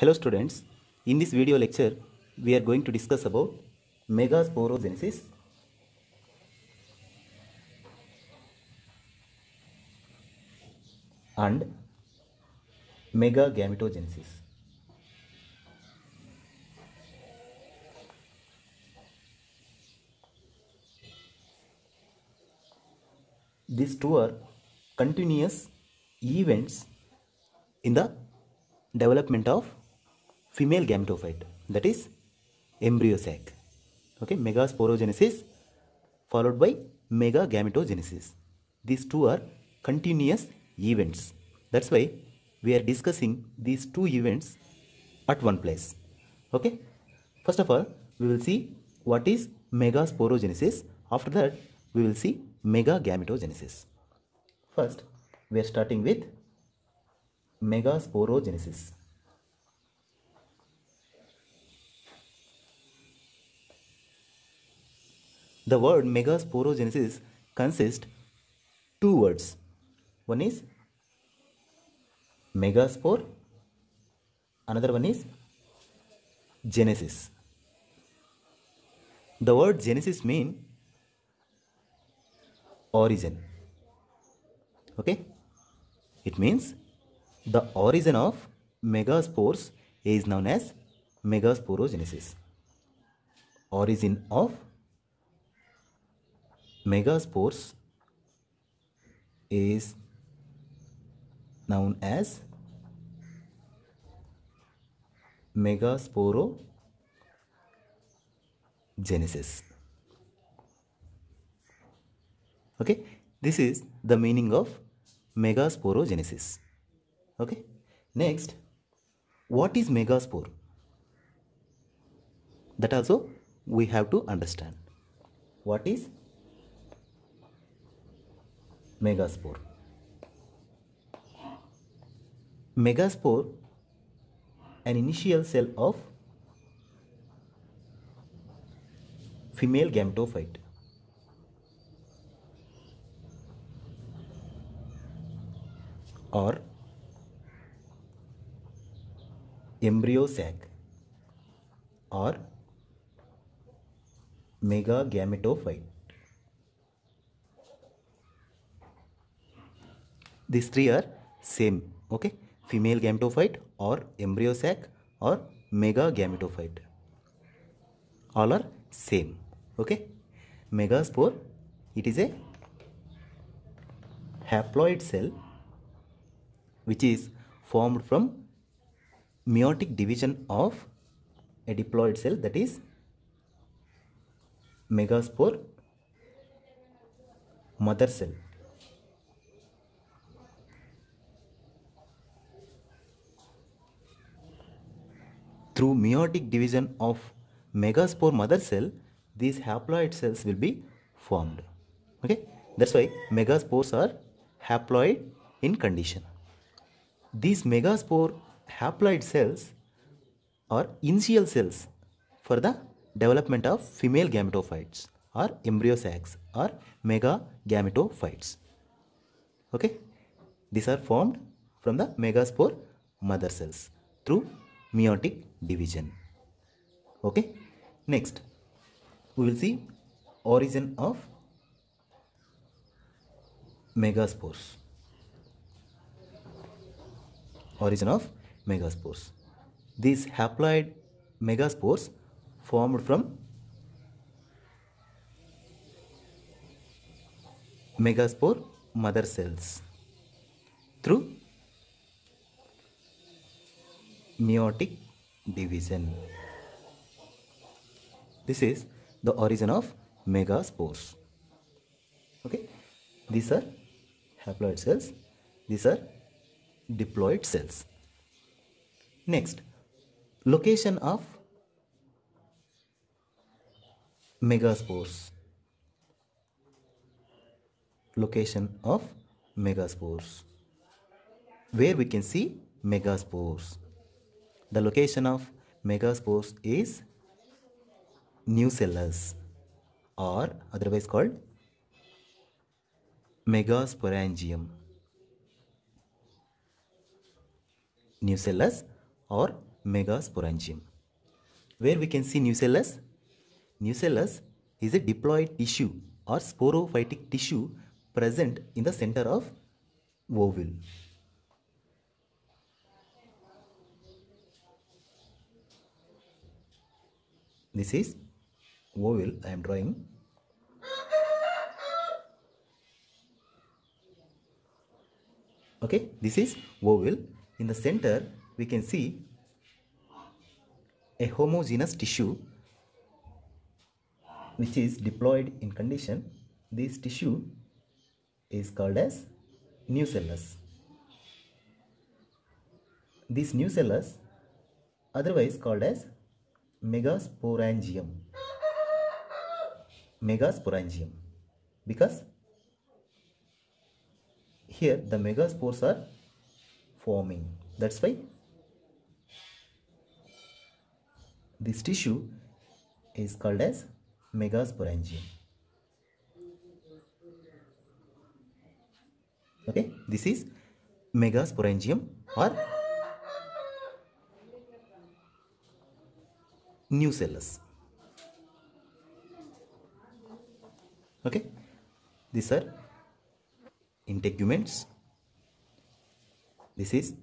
Hello students, in this video lecture we are going to discuss about megasporogenesis and megagametogenesis. These two are continuous events in the development of female gametophyte, that is embryo sac. Okay, megasporogenesis followed by megagametogenesis. These two are continuous events. That's why we are discussing these two events at one place. Okay, first of all we will see what is megasporogenesis. After that we will see megagametogenesis. First we are starting with megasporogenesis. The word megasporogenesis consists two words. One is megaspore, another one is genesis. The word genesis means origin. Okay, it means the origin of megaspores is known as megasporogenesis. Origin of megaspores is known as megasporogenesis. Okay, this is the meaning of megasporogenesis. Okay, next, what is megaspore? That also we have to understand. What is megaspore? Megaspore, an initial cell of female gametophyte. Or embryo sac or megagametophite. These three are same. Okay, female gametophyte or embryo sac or megagametophite, all are same. Okay, megaspore, it is a haploid cell which is formed from meiotic division of a diploid cell, that is megaspore mother cell. Through meiotic division of megaspore mother cell, these haploid cells will be formed. Okay, that's why megaspores are haploid in condition. These megaspore haploid cells are initial cells for the development of female gametophytes or embryo sacs or megagametophytes. Okay, these are formed from the megaspore mother cells through meiotic division. Okay, next we will see origin of megaspores. Origin of megaspores. These haploid megaspores formed from megaspore mother cells through meiotic division. This is the origin of megaspores. Okay, these are haploid cells, these are diploid cells. Next, location of megaspores. Location of megaspores. Where we can see megaspores. The location of megaspores is nucellus or otherwise called megasporangium. Nucellus or megasporangium. Where we can see nucellus? Nucellus is a diploid tissue or sporophytic tissue present in the center of ovule. This is ovule I am drawing. Okay, this is ovule. In the center we can see a homogeneous tissue which is diploid in condition. This tissue is called as nucellus. This nucellus, otherwise called as megasporangium. Megasporangium, because here the megaspores are forming. That's why this tissue is called as megasporangium. Okay, this is megasporangium or nucellus. Okay, these are integuments. This is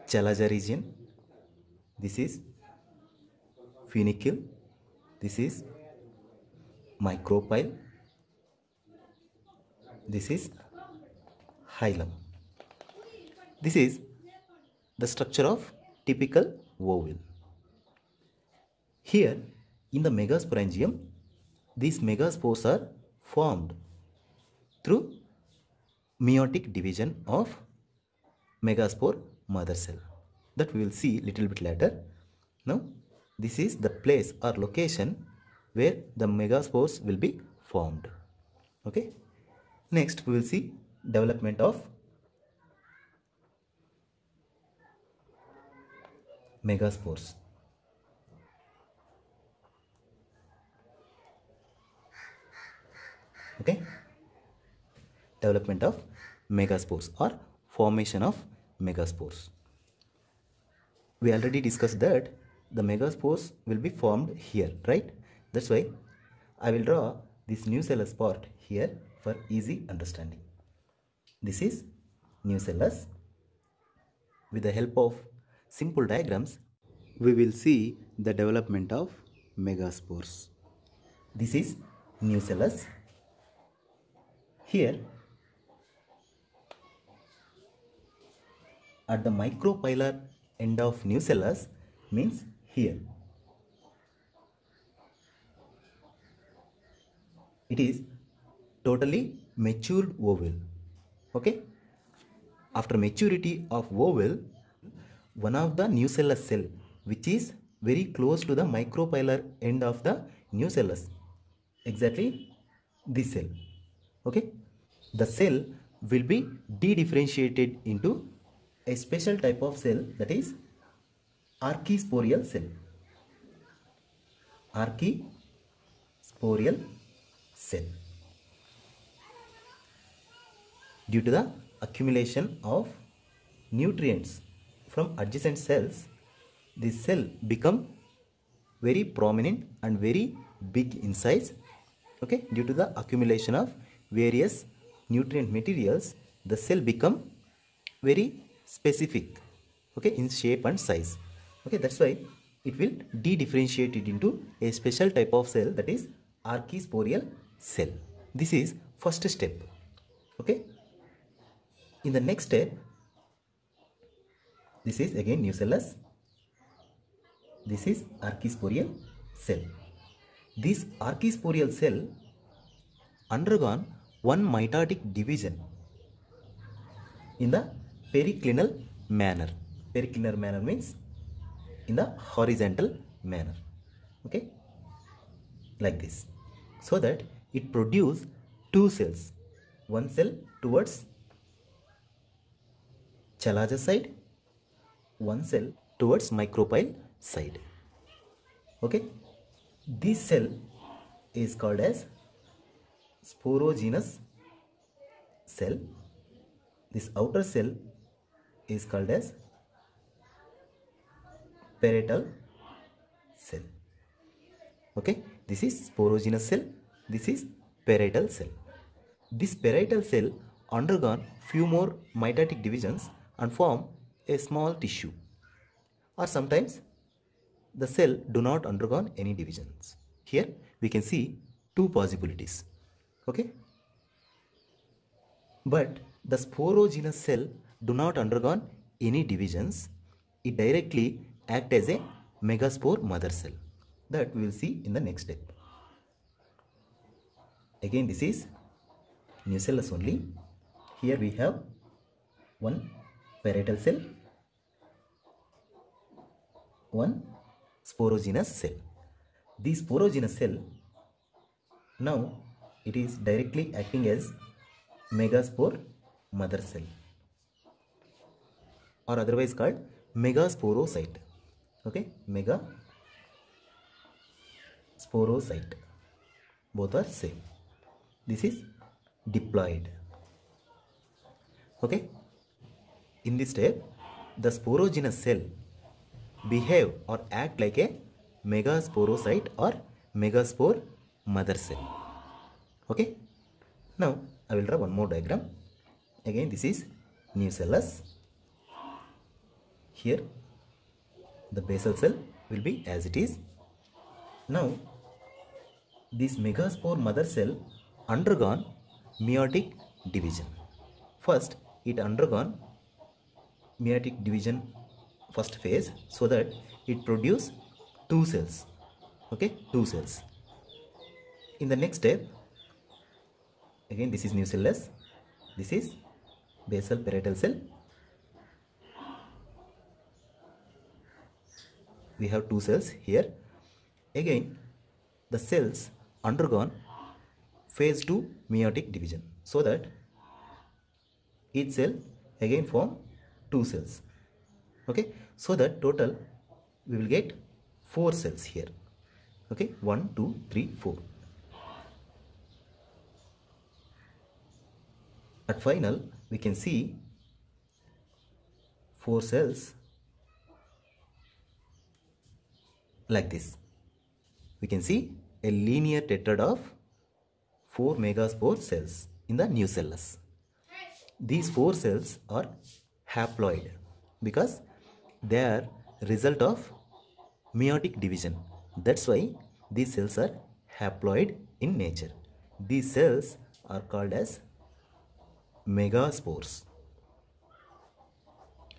chalaza region. This is funicle. This is micropyle. This is hilum. This is the structure of typical ovule. Here in the megasporangium, these megaspores are formed through meiotic division of megaspore mother cell. That we will see little bit later. Now this is the place or location where the megaspores will be formed. Okay. Next we will see development of megaspores. Okay, development of megaspores or formation of megaspores. We already discussed that the megaspores will be formed here, right? That's why I will draw this nucellus part here for easy understanding. This is nucellus. With the help of simple diagrams, we will see the development of megaspores. This is nucellus. Here at the micropylar end of nucellus means here. It is totally matured ovule. Okay. After maturity of ovule, one of the nucellus cell which is very close to the micropylar end of the nucellus, exactly this cell. Okay, the cell will be de-differentiated into a special type of cell, that is archisporial cell. Archisporial cell. Due to the accumulation of nutrients from adjacent cells, this cell become very prominent and very big in size. Okay, due to the accumulation of various nutrient materials, the cell become very specific, okay, in shape and size. Okay, that's why it will de-differentiate it into a special type of cell, that is archisporial cell. This is first step. Okay, in the next step, this is again nucellus. This is archisporial cell. This archisporial cell undergone one mitotic division in the periclinal manner. Periclinal manner means in the horizontal manner. Okay, like this, so that it produce two cells. One cell towards chalaza side, one cell towards micropyle side. Okay, this cell is called as sporogenous cell. This outer cell is called as parietal cell. Okay, this is sporogenous cell, this is parietal cell. This parietal cell undergone few more mitotic divisions and form a small tissue, or sometimes the cell do not undergone any divisions. Here we can see two possibilities. Okay, but the sporogenous cell do not undergone any divisions. It directly act as a megaspore mother cell. That we will see in the next step. Again, this is nucellus only. Here we have one parietal cell, one sporogenous cell. This sporogenous cell, now it is directly acting as megaspore mother cell, or otherwise called megasporocyte. Okay, megasporocyte, both are same. This is diploid. Okay, in this step the sporogenous cell behave or act like a megasporocyte or megaspore mother cell. Okay, now I will draw one more diagram. Again, this is nucellus. Here the basal cell will be as it is. Now this megaspore mother cell undergone meiotic division. First it undergone meiotic division first phase, so that it produce two cells. Okay, two cells. In the next step, again this is nucellus, this is basal parietal cell. We have two cells here. Again the cells undergone phase 2 meiotic division, so that each cell again form two cells. Okay, so that total we will get 4 cells here. Okay, 1 2 3 4. At final we can see 4 cells like this. We can see a linear tetrad of 4 megaspore cells in the nucellus. These 4 cells are haploid because they are result of meiotic division. That's why these cells are haploid in nature. These cells are called as megaspores.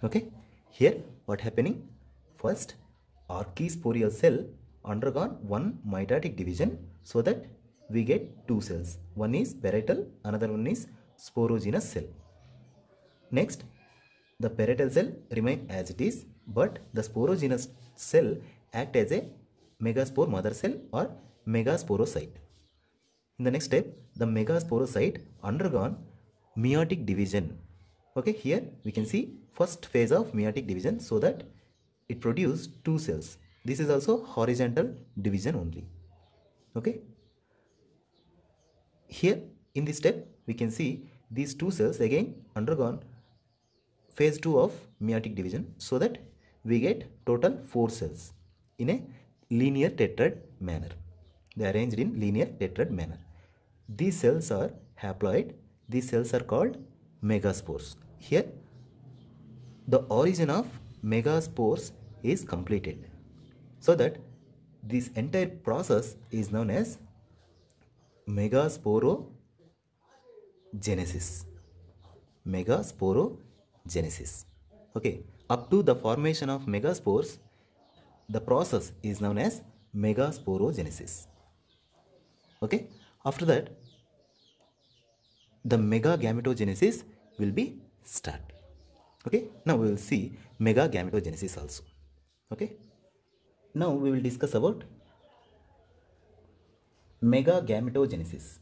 Okay, here what happening? First, archisporial cell undergone one mitotic division, so that we get two cells. One is parietal, another one is sporogenous cell. Next, the parietal cell remain as it is, but the sporogenous cell act as a megaspore mother cell or megasporocyte. In the next step, the megasporocyte undergone meiotic division. Okay, here we can see first phase of meiotic division, so that it produced two cells. This is also horizontal division only. Okay, here in this step we can see these two cells again undergone phase 2 of meiotic division, so that we get total 4 cells in a linear tetrad manner. They are arranged in linear tetrad manner. These cells are haploid. These cells are called megaspores. Here the origin of megaspores is completed, so that this entire process is known as megasporogenesis. Megasporogenesis. Okay, up to the formation of megaspores, the process is known as megasporogenesis. Okay, after that the megagametogenesis will be start. Okay, now we will see megagametogenesis also. Okay, now we will discuss about megagametogenesis.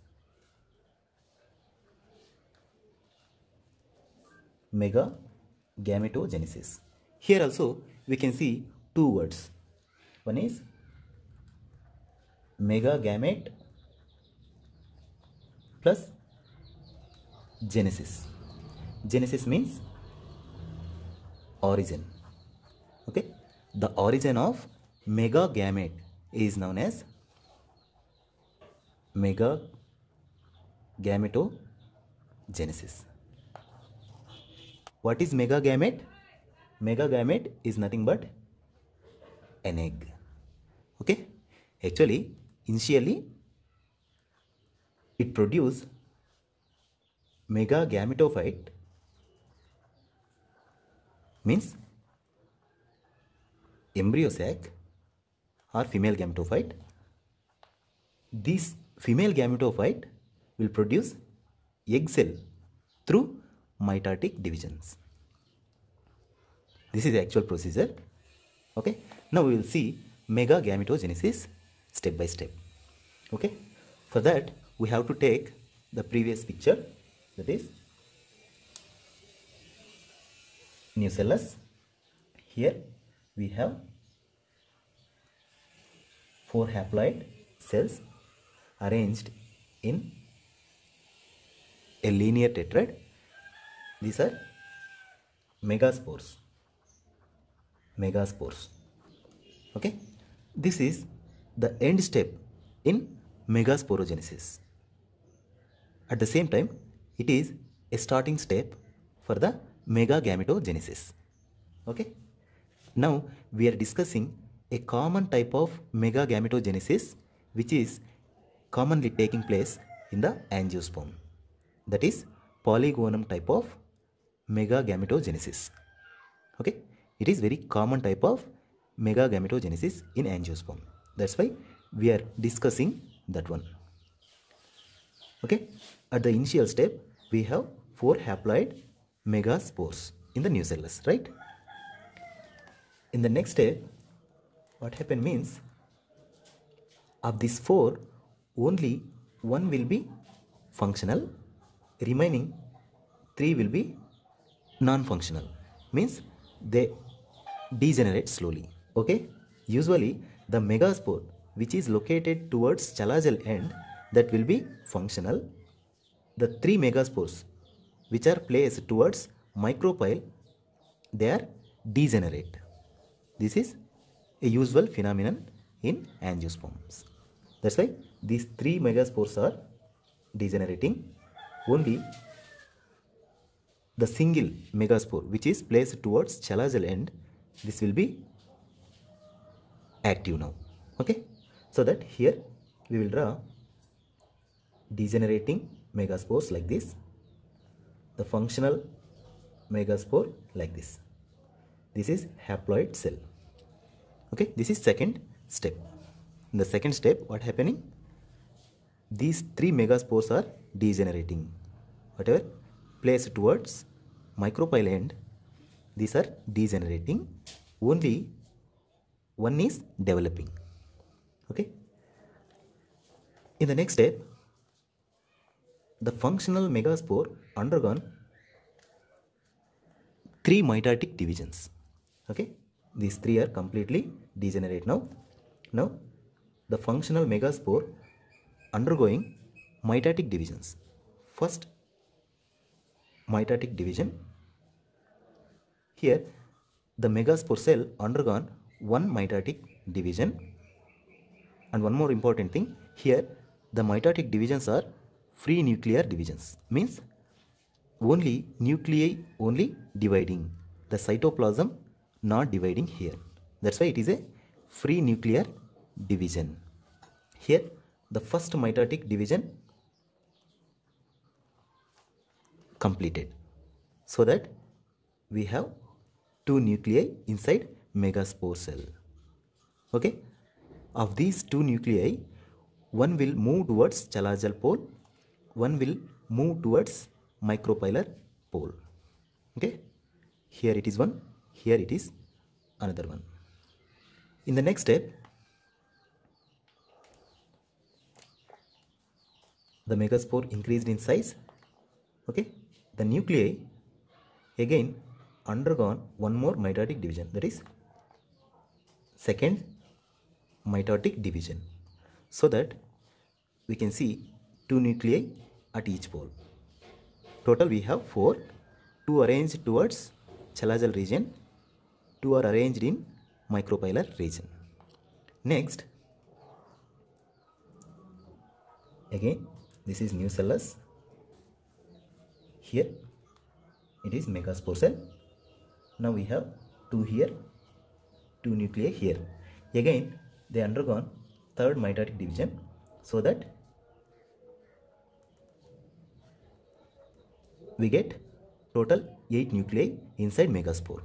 Megagametogenesis. Here also we can see two words. One is megagamete plus genesis. Genesis means origin. Okay, the origin of megagamete is known as megagametogenesis. What is megagamete? Megagamete is nothing but an egg. Okay, actually initially it produces megagametophyte, means embryo sac or female gametophyte. This female gametophyte will produce egg cell through mitotic divisions. This is the actual procedure. Okay, now we will see megagametogenesis step by step. Okay, for that we have to take the previous picture, that is nucellus. Here we have 4 haploid cells arranged in a linear tetrad. These are megaspores. Okay, this is the end step in megasporogenesis. At the same time, it is a starting step for the megagametogenesis. Okay, now we are discussing a common type of megagametogenesis which is commonly taking place in the angiosperm, that is polygonum type of megagametogenesis. Okay, it is very common type of megagametogenesis in angiosperm. That's why we are discussing that one. Okay, at the initial step we have 4 haploid megaspores in the nucellus, right? In the next step, what happened means, of these 4, only 1 will be functional, remaining 3 will be non-functional, means they degenerate slowly. Okay, usually the megaspore which is located towards chalazal end, that will be functional. The 3 megaspores which are placed towards micropyle, they are degenerate. This is a usual phenomenon in angiosperms. That's why these 3 megaspores are degenerating. Only the single megaspore which is placed towards chalazal end, this will be active now. Okay, so that here we will draw degenerating megaspores like this, the functional megaspore like this. This is haploid cell. Okay, this is second step. In the second step, what happening? These 3 megaspores are degenerating. Whatever placed towards micropyle end, these are degenerating. Only 1 is developing. Okay. In the next step, the functional megaspore undergone 3 mitotic divisions. Okay, these 3 are completely degenerate now. Now the functional megaspore undergoing mitotic divisions. First mitotic division, here the megaspore cell undergone 1 mitotic division. And one more important thing, here the mitotic divisions are free nuclear divisions, means only nuclei only dividing, the cytoplasm not dividing here. That's why it is a free nuclear division. Here the first mitotic division completed, so that we have 2 nuclei inside megaspore cell. Okay, of these 2 nuclei, one will move towards chalazal pole, one will move towards micropylar pole. Okay, here it is one, here it is another one. In the next step, the megaspore increased in size. Okay, the nuclei again undergone 1 more mitotic division, that is second mitotic division, so that we can see 2 nuclei at each pole. Total we have 4, 2 arranged towards chalazal region, 2 are arranged in micropylar region. Next, again this is nucellus. Here it is megaspore cell. Now we have two here, two nuclei here. Again they undergone third mitotic division, so that we get total 8 nuclei inside megaspore.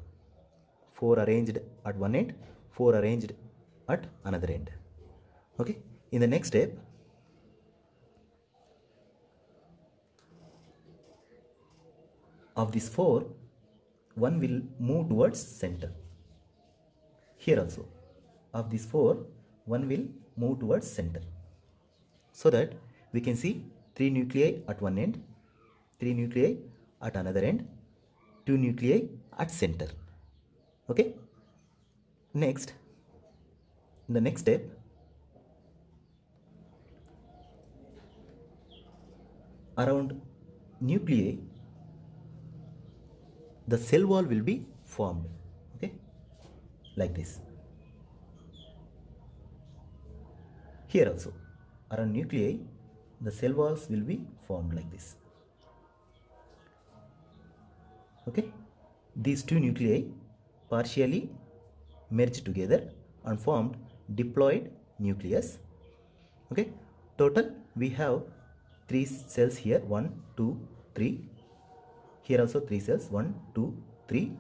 4 arranged at one end, 4 arranged at another end. Okay. In the next step, of these 4, one will move towards center. Here also, of these 4, one will move towards center, so that we can see 3 nuclei at one end, 3 nuclei at another end, 2 nuclei at center. Okay. Next, in the next step, around nuclei the cell wall will be formed. Okay, like this. Here also, around nuclei the cell walls will be formed like this. Okay, these two nuclei partially merged together and formed diploid nucleus. Okay, total we have 3 cells here, 1, 2, 3. Here also 3 cells, 1, 2, 3.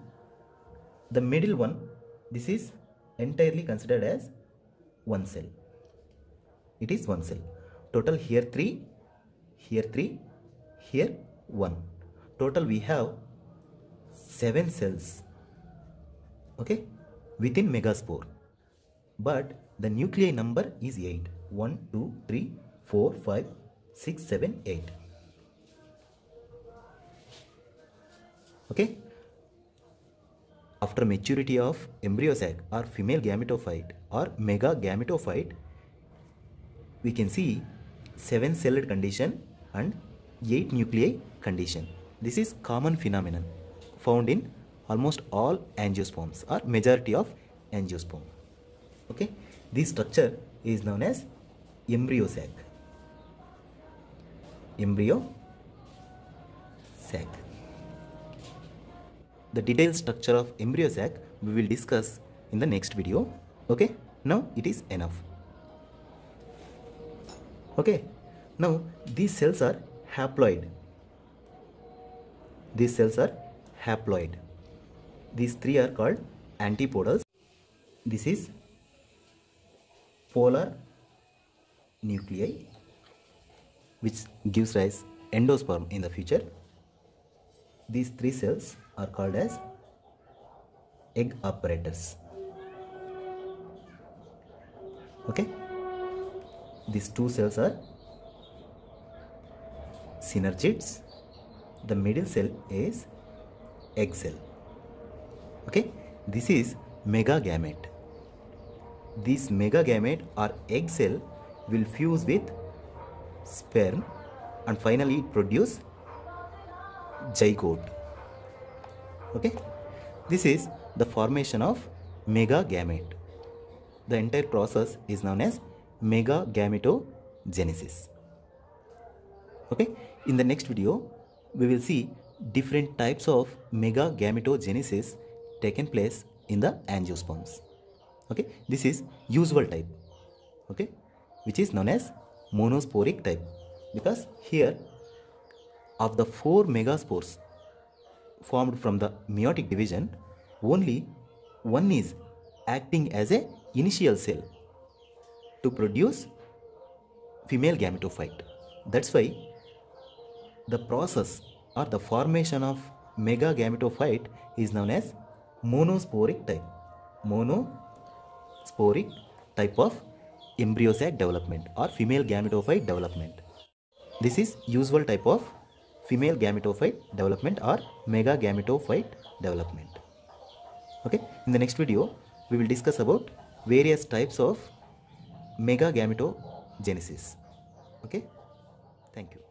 The middle one, this is entirely considered as one cell. It is one cell. Total here 3, here 3, here 1. Total we have 7 cells. Okay, within megaspore. But the nuclei number is 8. 1, 2, 3, 4, 5, 6, 7, 8. Okay. After maturity of embryo sac or female gametophyte or mega gametophyte, we can see 7-celled condition and 8 nuclei condition. This is common phenomenon found in almost all angiosperms or majority of angiosperm. Okay, this structure is known as embryo sac. Embryo sac. The detailed structure of embryo sac we will discuss in the next video. Okay, now it is enough. Okay, now these cells are haploid. These cells are haploid. These 3 are called antipodals. This is polar nuclei, which gives rise endosperm in the future. These 3 cells are called as egg apparatus. Okay, these 2 cells are synergids. The middle cell is egg cell. Okay, this is megagamete. This megagamete or egg cell will fuse with sperm and finally produce zygote. Okay, this is the formation of megagamete. The entire process is known as megagametogenesis. Okay, in the next video we will see different types of megagametogenesis taken place in the angiosperms. Okay, this is usual type. Okay, which is known as monosporic type, because here of the 4 megaspores formed from the meiotic division, only one is acting as a initial cell to produce female gametophyte. That's why the process or the formation of megagametophyte is known as monosporic type. Monosporic type of embryo sac development or female gametophyte development. This is usual type of female gametophyte development or megagametophyte development. Okay, in the next video we will discuss about various types of megagametogenesis. Okay, thank you.